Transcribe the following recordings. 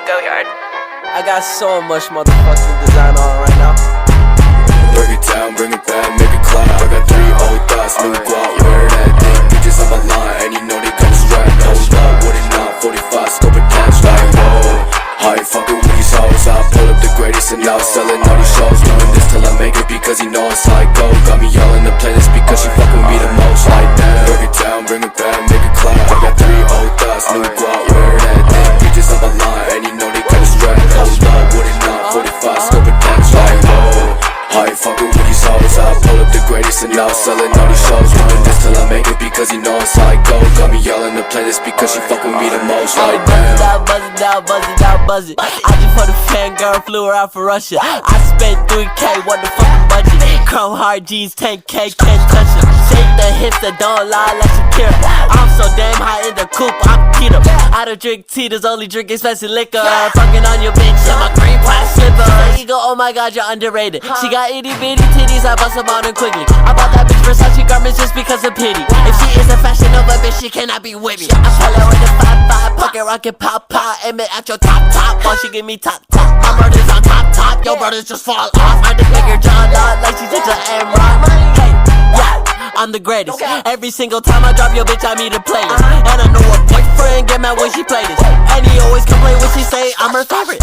Go yard. I got so much motherfucking design on right now. Break it down, bring it back, make it clap. I got 3 old thoughts, new guap, wear that thing. Bitches on my line, and you know they come strapped. Hold up, what it not, 45, scope attached, like whoa. I ain't fucking with these hoes, I pull up the greatest and now selling all these shows. Doing this till I make it because you know it's how I go. Got me yelling the playlist because she fucking with me the most, like that. Break it down, bring it back, make it clap. I got 3 old thoughts, new guap, wear that thing. Bitches on my line, and you know they come strapped. Hold up, what it not, 45, scope attached, like whoa. I ain't fucking with these hoes, I pull up the greatest and now selling all these shows. Doing this till I make it because you know it's how I go. Got me yelling the playlist because she fucking with me the most, like damn. Buzz it out, buzz it out, buzz it. I just put a fangirl, flew her out for Russia. I spent 3K, what the fucking budget? Chrome hard G's, 10K, can't touch it. Shake the hips that don't lie like Shakira. I'm so damn high in the coupe, I'm keto. I don't drink tea, there's only drink expensive liquor. Fucking on your bitch in my green plastic slipper. You go, oh my god, you're underrated. She got itty bitty titties, I bust them on her quickly. I bought that bitch Versace garments just because of pity. If she is a Fashion Nova bitch, she cannot be with me. I pull her with the 5-5, pocket rocket pop pop, aim it at your top while she give me top. My brother's on top, your brothers just fall off. I just make her jaw lock like she's into M-Rock. Hey, yeah, I'm the greatest. Every single time I drop your bitch, I meet a playlist. And I know a boyfriend get mad when she play this, and he always complain when she say I'm her favorite.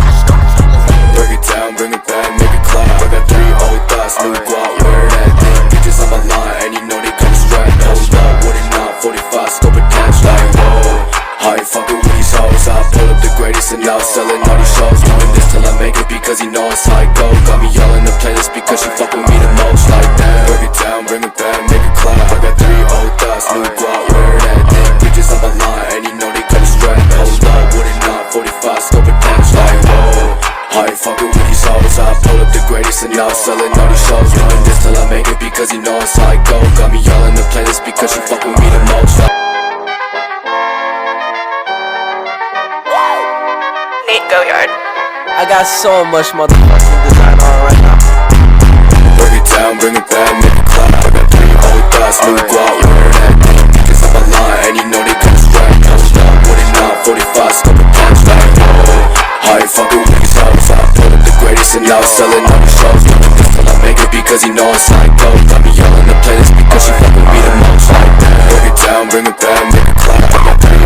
Break it down, bring it back, make it clap. I got 3 old thoughts, new guap, wear that thing. Bitches on my line, and you know they come strapped. Hold up, what it not, 45, scope attached, like whoa. I ain't fucking with these hoes, I pull up the greatest and now selling all these shows. Doing this till I make it because you know it's how I go. Got me yelling the playlist because she fucking with me the most, like that. Break it down, bring it back, make it clap. I got 3 old thoughts, new guap, wear that thing. Bitches on my line, and you know they come strapped. Hold up, what it not, 45, scope attached, like whoa. I ain't fucking with these hoes, I pull up the greatest and now selling all these shows. Doing this till I make it because you know it's how I go. Got me yelling the playlist because she fucking with me the most. Go yard. I got so much motherfucking design on right now. Break it down, bring it back, make it clap. I got 3 old thoughts, new guap, wear that thing. Bitches on my line, and you know they come strapped. Hold up, what it not, 45, scope attached, like whoa. I ain't fucking with these hoes, I pull up the greatest and now selling all these shows. Doing this till I make it because you know it's how I go. Got me yelling the playlist because she fucking with me the most, like that. Break it down, bring it back, make it clap. I got 3